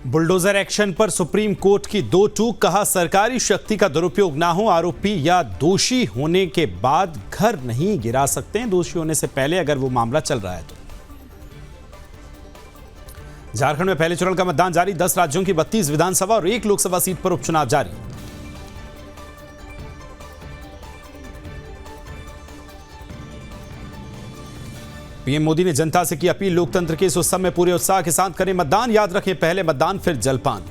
Bulldozer action पर supreme court की दो टूक, कहा सरकारी शक्ति का दुरुपयोग ना हो, आरोपी या दोषी होने के बाद घर नहीं गिरा सकते हैं, दोषी होने से पहले अगर वो मामला चल रहा है तो। झारखंड में पहले चरण का मतदान जारी, 10 राज्यों की 32 विधानसभा और 1 लोकसभा सीट पर उपचुनाव जारी। पीएम मोदी ने जनता से की अपील, लोकतंत्र के इस उत्सव में पूरे उत्साह के साथ करें मतदान, याद रखें पहले मतदान फिर जलपान।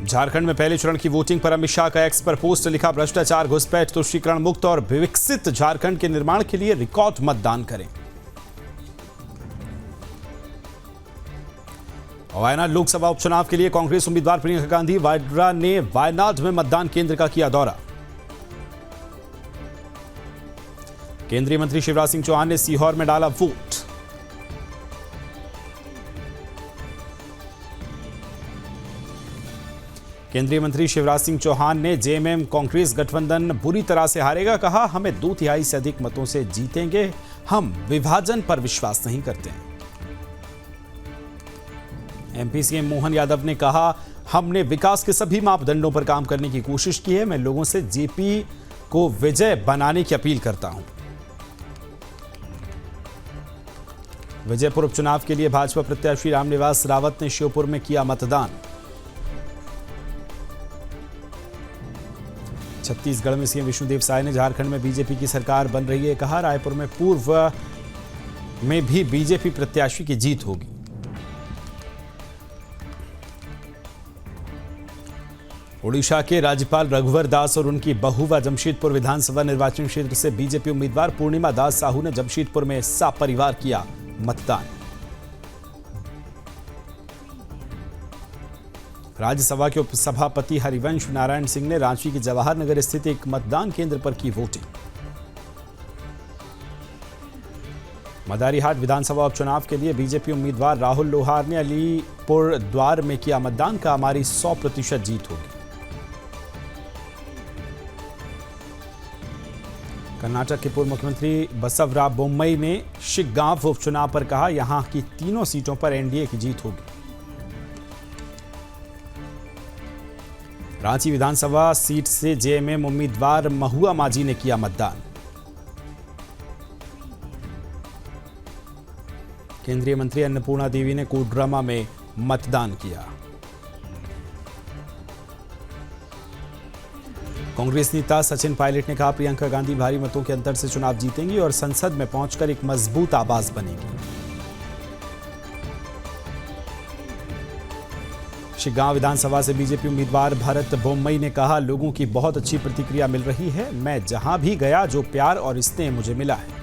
झारखंड में पहले चरण की वोटिंग पर अमित शाह का एक्स पर पोस्ट लिखा, भ्रष्टाचार, घुसपैठ, तुष्टीकरण मुक्त और विकसित झारखंड के निर्माण के लिए रिकॉर्ड मतदान करें। वायनाड लोकसभा उपचुनाव के लिए कांग्रेस उम्मीदवार प्रियंका गांधी वाड्रा ने वायनाड में मतदान केंद्र का किया दौरा। केंद्रीय मंत्री शिवराज सिंह चौहान ने सीहोर में डाला वोट। केंद्रीय मंत्री शिवराज सिंह चौहान ने जेएमएम कांग्रेस गठबंधन बुरी तरह से हारेगा, कहा हमें 2/3 से अधिक मतों से जीतेंगे, हम विभाजन पर विश्वास नहीं करते हैं। एमपी सीएम मोहन यादव ने कहा, हमने विकास के सभी मापदंडों पर काम करने की कोशिश की है, मैं लोगों से जेपी को विजय बनाने की अपील करता हूं। विजयपुर उपचुनाव के लिए भाजपा प्रत्याशी रामनिवास रावत ने श्योपुर में किया मतदान। छत्तीसगढ़ में सीएम विष्णुदेव साय ने झारखंड में बीजेपी की सरकार बन रही है, कहा रायपुर में पूर्व में भी बीजेपी प्रत्याशी की जीत होगी। ओडिशा के राज्यपाल रघुवर दास और उनकी बहू व जमशेदपुर विधानसभा निर्वाचन क्षेत्र से बीजेपी उम्मीदवार पूर्णिमा दास साहू ने जमशेदपुर में सपरिवार किया मतदान। राज्यसभा के उपसभापति हरिवंश नारायण सिंह ने रांची के जवाहर नगर स्थित एक मतदान केंद्र पर की वोटिंग। मदारीहाट विधानसभा उपचुनाव के लिए बीजेपी उम्मीदवार राहुल लोहार ने अलीपुर द्वार में किया मतदान, का हमारी 100% जीत होगी। कर्नाटक के पूर्व मुख्यमंत्री बसवराज बोम्मई ने शिग्गांव उपचुनाव पर कहा, यहां की तीनों सीटों पर एनडीए की जीत होगी। रांची विधानसभा सीट से जेएमएम उम्मीदवार महुआ माझी ने किया मतदान। केंद्रीय मंत्री अन्नपूर्णा देवी ने कोडरमा में मतदान किया। कांग्रेस नेता सचिन पायलट ने कहा, प्रियंका गांधी भारी मतों के अंतर से चुनाव जीतेंगी और संसद में पहुंचकर एक मजबूत आवाज बनेगी। शिग्गांव विधानसभा से बीजेपी उम्मीदवार भरत बोम्मई ने कहा, लोगों की बहुत अच्छी प्रतिक्रिया मिल रही है, मैं जहां भी गया जो प्यार और स्नेह मुझे मिला है।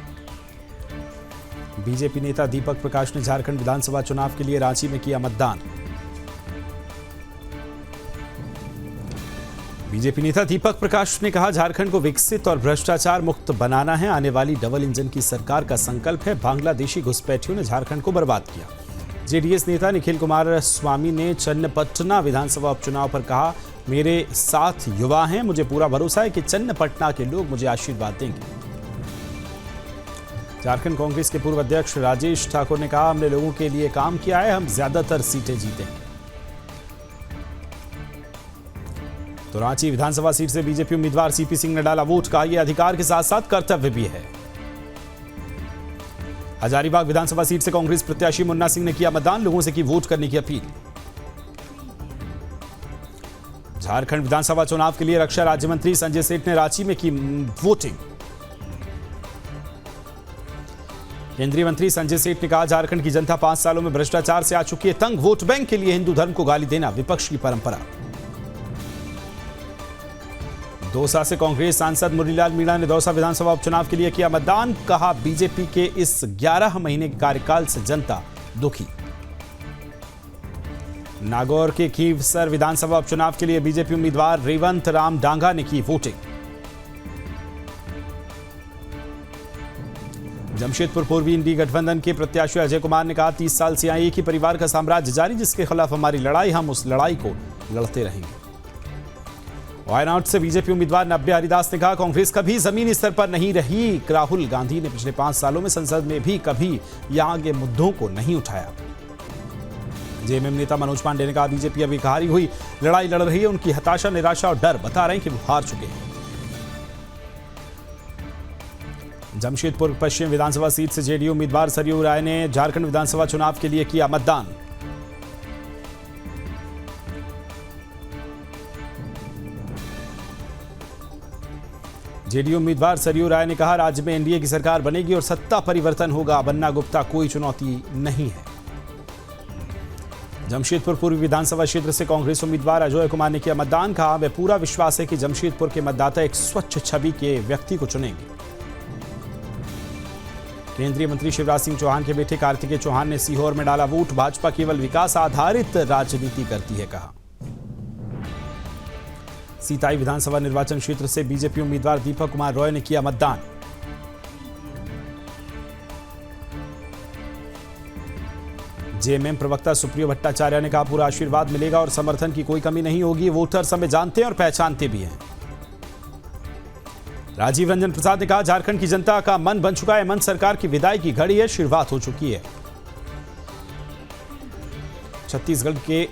बीजेपी नेता दीपक प्रकाश ने झारखंड विधानसभा चुनाव के लिए रांची में किया मतदान। बीजेपी नेता दीपक प्रकाश ने कहा, झारखंड को विकसित और भ्रष्टाचार मुक्त बनाना है, आने वाली डबल इंजन की सरकार का संकल्प है, बांग्लादेशी घुसपैठियों ने झारखंड को बर्बाद किया। जेडीएस नेता निखिल कुमार स्वामी ने चन्नपटना विधानसभा उपचुनाव पर कहा, मेरे साथ युवा हैं, मुझे पूरा भरोसा है कि चन्नपटना के लोग मुझे आशीर्वाद देंगे। झारखंड कांग्रेस के पूर्व अध्यक्ष राजेश ठाकुर ने कहा, हमने लोगों के लिए काम किया है, हम ज्यादातर सीटें जीतेंगे। तो रांची विधानसभा सीट से बीजेपी उम्मीदवार सीपी सिंह ने डाला वोट, कहा यह अधिकार के साथ साथ कर्तव्य भी है। हजारीबाग विधानसभा सीट से कांग्रेस प्रत्याशी मुन्ना सिंह ने किया मतदान, लोगों से की वोट करने की अपील। झारखंड विधानसभा चुनाव के लिए रक्षा राज्य मंत्री संजय सेठ ने रांची में की वोटिंग। केंद्रीय मंत्री संजय सेठ ने कहा, झारखंड की जनता 5 सालों में भ्रष्टाचार से आ चुकी है तंग, वोट बैंक के लिए हिंदू धर्म को गाली देना विपक्ष की परंपरा। दौसा से कांग्रेस सांसद मुरलीलाल मीणा ने दौसा विधानसभा उपचुनाव के लिए किया मतदान, कहा बीजेपी के इस 11 महीने के कार्यकाल से जनता दुखी। नागौर के खीवसर विधानसभा उपचुनाव के लिए बीजेपी उम्मीदवार रेवंत राम डांगा ने की वोटिंग। जमशेदपुर पूर्वी इंडी गठबंधन के प्रत्याशी अजय कुमार ने कहा, 30 साल से यहाँ एक ही परिवार का साम्राज्य जारी, जिसके खिलाफ हमारी लड़ाई, हम उस लड़ाई को लड़ते रहेंगे। वायनाड से बीजेपी उम्मीदवार नब्बे हरिदास ने कहा, कांग्रेस कभी जमीनी स्तर पर नहीं रही। राहुल गांधी ने पिछले 5 सालों में संसद में भी कभी यहां के मुद्दों को नहीं उठाया। जेएमएम नेता मनोज पांडे ने कहा, बीजेपी अभी हारी हुई लड़ाई लड़ रही है। उनकी हताशा, निराशा और डर बता रहे हैं कि वो हार चुके हैं। जमशेदपुर पश्चिम विधानसभा सीट से जेडीयू उम्मीदवार सरयू राय ने झारखंड विधानसभा चुनाव के लिए किया मतदान। जेडीयू उम्मीदवार सरयू राय ने कहा, राज्य में एनडीए की सरकार बनेगी और सत्ता परिवर्तन होगा। बन्ना गुप्ता कोई चुनौती नहीं है। जमशेदपुर पूर्व विधानसभा क्षेत्र से कांग्रेस उम्मीदवार अजय कुमार ने किया मतदान। कहा, हमें पूरा विश्वास है कि जमशेदपुर के मतदाता एक स्वच्छ छवि के व्यक्ति को चुनेंगे। केंद्रीय मंत्री शिवराज सिंह चौहान के बेटे कार्तिकेय चौहान ने सीहोर में डाला वोट। भाजपा केवल विकास आधारित राजनीति करती है, कहा। सीताई विधानसभा निर्वाचन क्षेत्र से बीजेपी उम्मीदवार दीपक कुमार रॉय ने किया मतदान। जेएमएम प्रवक्ता सुप्रियो भट्टाचार्य ने कहा, पूरा आशीर्वाद मिलेगा और समर्थन की कोई कमी नहीं होगी। वोटर्स हमें जानते हैं और पहचानते भी हैं। राजीव रंजन प्रसाद ने कहा, झारखंड की जनता का मन बन चुका है। हेमंत सरकार की विदाई की घड़ी है, शुरुआत हो चुकी है। छत्तीसगढ़ के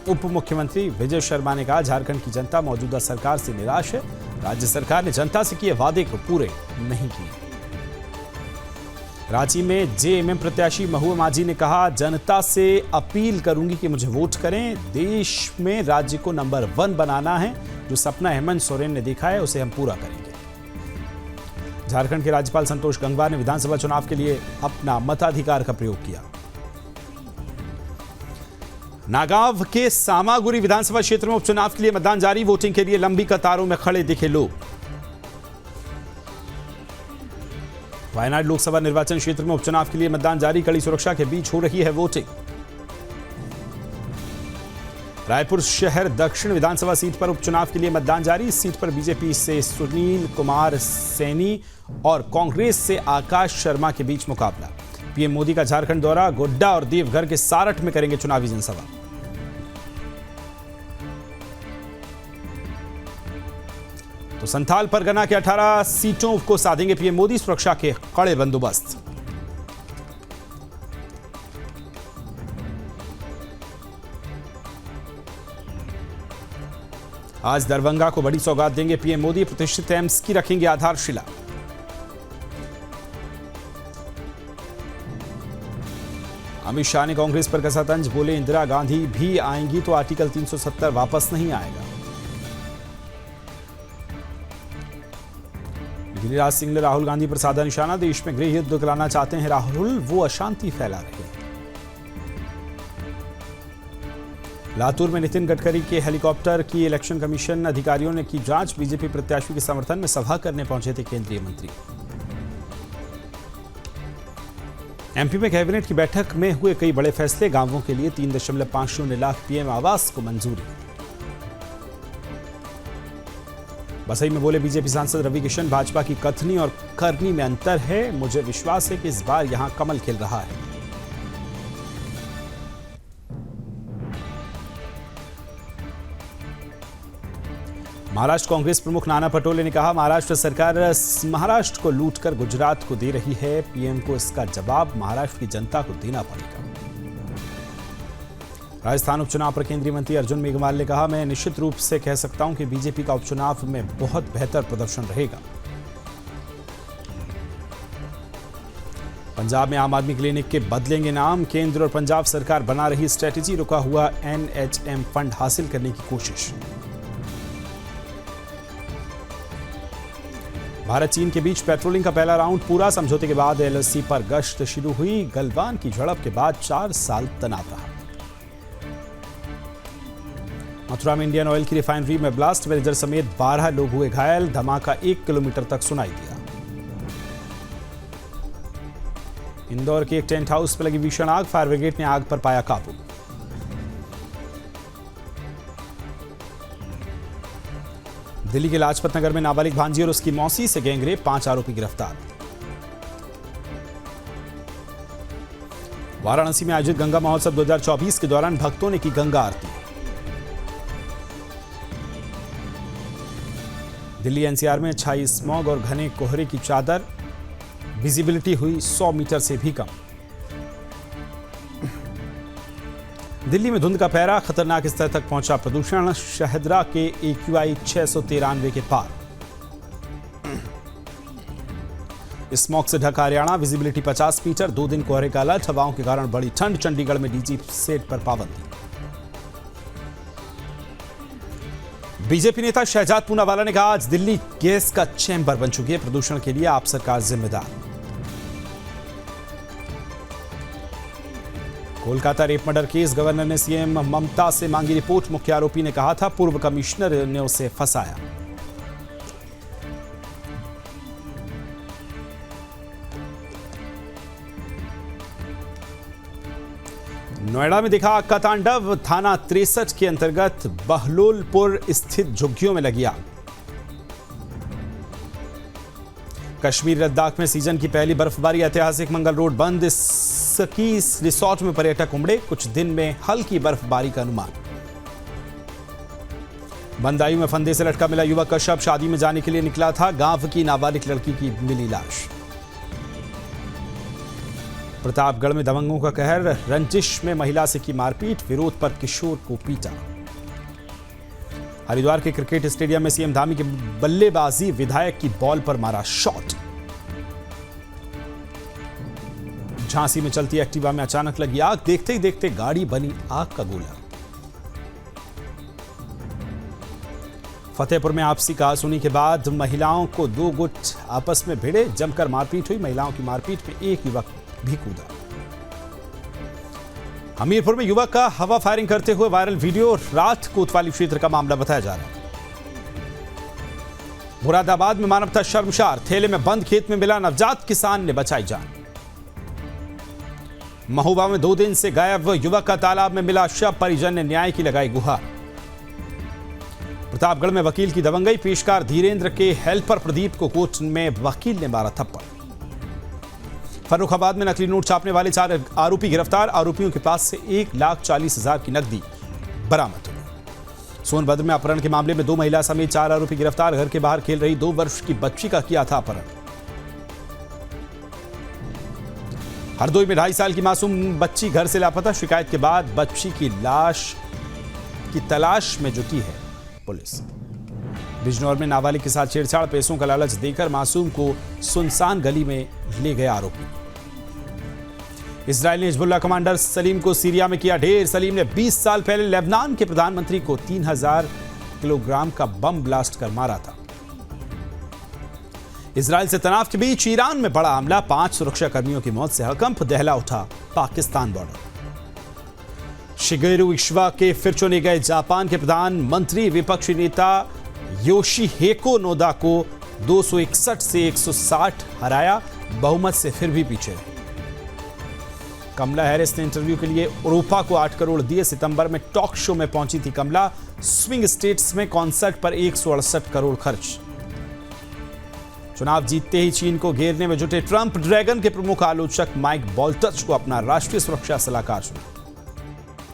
उप मुख्यमंत्री विजय शर्मा ने कहा, झारखंड की जनता मौजूदा सरकार से निराश है। राज्य सरकार ने जनता से किए वादे को पूरे नहीं किए। रांची में जेएमएम प्रत्याशी महुआ माझी ने कहा, जनता से अपील करूंगी कि मुझे वोट करें। देश में राज्य को नंबर 1 बनाना है। जो सपना हेमंत सोरेन ने देखा है उसे हम पूरा करेंगे। झारखंड के राज्यपाल संतोष गंगवार ने विधानसभा चुनाव के लिए अपना मताधिकार का प्रयोग किया। नागांव के सामागुरी विधानसभा क्षेत्र में उपचुनाव के लिए मतदान जारी। वोटिंग के लिए लंबी कतारों में खड़े दिखे लोग। वायनाड लोकसभा निर्वाचन क्षेत्र में उपचुनाव के लिए मतदान जारी। कड़ी सुरक्षा के बीच हो रही है वोटिंग। रायपुर शहर दक्षिण विधानसभा सीट पर उपचुनाव के लिए मतदान जारी। इस सीट पर बीजेपी से सुनील कुमार सैनी और कांग्रेस से आकाश शर्मा के बीच मुकाबला। पीएम मोदी का झारखंड दौरा। गोड्डा और देवघर के सारठ में करेंगे चुनावी जनसभा। तो संथाल परगना के 18 सीटों को साधेंगे पीएम मोदी। सुरक्षा के कड़े बंदोबस्त। आज दरभंगा को बड़ी सौगात देंगे पीएम मोदी। प्रतिष्ठित एम्स की रखेंगे आधारशिला। अमित शाह ने कांग्रेस पर कसा तंज। बोले, इंदिरा गांधी भी आएंगी तो आर्टिकल 370 वापस नहीं आएगा। गिरिराज सिंह ने राहुल गांधी पर साधा निशाना। देश में गृह युद्ध कराना चाहते हैं राहुल, वो अशांति फैला रहे हैं। लातूर में नितिन गडकरी के हेलीकॉप्टर की इलेक्शन कमीशन अधिकारियों ने की जांच। बीजेपी प्रत्याशी के समर्थन में सभा करने पहुंचे थे केंद्रीय मंत्री। एमपी में कैबिनेट की बैठक में हुए कई बड़े फैसले। गांवों के लिए 3.50 लाख पीएम आवास को मंजूरी। बसई में बोले बीजेपी सांसद रवि किशन, भाजपा की कथनी और करनी में अंतर है। मुझे विश्वास है कि इस बार यहां कमल खिल रहा है। महाराष्ट्र कांग्रेस प्रमुख नाना पटोले ने कहा, महाराष्ट्र सरकार महाराष्ट्र को लूटकर गुजरात को दे रही है। पीएम को इसका जवाब महाराष्ट्र की जनता को देना पड़ेगा। राजस्थान उपचुनाव पर केंद्रीय मंत्री अर्जुन मेघवाल ने कहा, मैं निश्चित रूप से कह सकता हूं कि बीजेपी का उपचुनाव में बहुत बेहतर प्रदर्शन रहेगा। पंजाब में आम आदमी क्लिनिक के बदलेंगे नाम। केंद्र और पंजाब सरकार बना रही स्ट्रेटेजी। रुका हुआ एनएचएम फंड हासिल करने की कोशिश। भारत चीन के बीच पेट्रोलिंग का पहला राउंड पूरा। समझौते के बाद एलएसी पर गश्त शुरू हुई। गलवान की झड़प के बाद 4 साल तनाव रहा। मथुरा में इंडियन ऑयल की रिफाइनरी में ब्लास्ट। मैनेजर समेत 12 लोग हुए घायल। धमाका 1 किलोमीटर तक सुनाई दिया। इंदौर के एक टेंट हाउस पर लगी भीषण आग। फायर ब्रिगेड ने आग पर पाया काबू। दिल्ली के लाजपत नगर में नाबालिग भांजी और उसकी मौसी से गैंगरेप। 5 आरोपी गिरफ्तार। वाराणसी में आयोजित गंगा महोत्सव 2024 के दौरान भक्तों ने की गंगा आरती। दिल्ली एनसीआर में छाई स्मॉग और घने कोहरे की चादर, विजिबिलिटी हुई 100 मीटर से भी कम। दिल्ली में धुंध का पहरा, खतरनाक स्तर तक पहुंचा प्रदूषण, शहदरा के AQI 693 के पार। स्मॉग से ढका हरियाणा, विजिबिलिटी 50 मीटर, 2 दिन कोहरे का अलर्ट, हवाओं के कारण बढ़ी ठंड, चंडीगढ़ में डीजी सेट पर पाबंदी। बीजेपी नेता शहजाद पूनावाला ने कहा, आज दिल्ली गैस का चैम्बर बन चुकी है, प्रदूषण के लिए आप सरकार जिम्मेदार। Kolkata rape murder case, governor ने सीएम ममता से मांगी रिपोर्ट, मुख्य आरोपी ने कहा था पूर्व कमिश्नर ने उसे फंसाया। नोएडा में दिखा आग का तांडव, थाना 63 के अंतर्गत बहलोलपुर स्थित झुग्गियों में लगी आग। कश्मीर लद्दाख में सीजन की पहली बर्फबारी, ऐतिहासिक मंगल रोड बंद, स्की रिसोर्ट में पर्यटक उमड़े, कुछ दिन में हल्की बर्फबारी का अनुमान। बंदायू में फंदे से लटका मिला युवक का शव, शादी में जाने के लिए निकला था, गांव की नाबालिग लड़की की मिली लाश। प्रतापगढ़ में दबंगों का कहर, रंजिश में महिला से की मारपीट, विरोध पर किशोर को पीटा। हरिद्वार के क्रिकेट स्टेडियम में सीएम धामी की बल्लेबाजी, विधायक की बॉल पर मारा शॉट। झांसी में चलती एक्टिवा में अचानक लगी आग, देखते ही देखते गाड़ी बनी आग का गोला। फतेहपुर में आपसी कहासुनी के बाद महिलाओं को 2 गुट आपस में भिड़े, जमकर मारपीट हुई, महिलाओं की मारपीट में एक युवक भी कूदा। हमीरपुर में युवक का हवा फायरिंग करते हुए वायरल वीडियो, रात कोतवाली क्षेत्र का मामला बताया जा रहा है। मुरादाबाद में मानवता शर्मसार, थैले में बंद खेत में मिला नवजात, किसान ने बचाई जान। महोबा में 2 दिन से गायब युवक का तालाब में मिला शव, परिजन ने न्याय की लगाई गुहार। प्रतापगढ़ में वकील की दबंगई, पेशकार धीरेन्द्र के हेल्पर प्रदीप को कोर्ट में वकील ने मारा थप्पड़। फर्रुखाबाद में नकली नोट छापने वाले 4 आरोपी गिरफ्तार, आरोपियों के पास से 1,40,000 की नकदी बरामद हुई। सोनभद्र में अपहरण के मामले में 2 महिला समेत 4 आरोपी गिरफ्तार, घर के बाहर खेल रही 2 वर्ष की बच्ची का किया था अपहरण। हरदोई में 2.5 साल की मासूम बच्ची घर से लापता, शिकायत के बाद बच्ची की लाश की तलाश में जुटी है पुलिस। बिजनौर में नाबालिग के साथ छेड़छाड़, पैसों का लालच देकर मासूम को सुनसान गली में ले गए आरोपी। इजरायल ने हिजबुल्लाह कमांडर सलीम को सीरिया में किया ढेर, सलीम ने 20 साल पहले लेबनान के प्रधानमंत्री को 3000 किलोग्राम का बम ब्लास्ट कर मारा था। इजरायल से तनाव के बीच ईरान में बड़ा हमला, 5 सुरक्षा कर्मियों की मौत से हड़कंप, दहला उठा पाकिस्तान बॉर्डर। शिगेरू इशिबा के फिर चुने गए जापान के प्रधानमंत्री विपक्षी नेता योशिहिको नोदा को 261 से 160 हराया, बहुमत से फिर भी पीछे रहे। कमला हैरिस ने इंटरव्यू के लिए यूरोपा को 8 करोड़ दिए, सितंबर में टॉक शो में पहुंची थी कमला, स्विंग स्टेट्स में कॉन्सर्ट पर 168 करोड़ खर्च। चुनाव जीतते ही चीन को घेरने में जुटे ट्रंप, ड्रैगन के प्रमुख आलोचक माइक वॉल्टज को अपना राष्ट्रीय सुरक्षा सलाहकार चुना।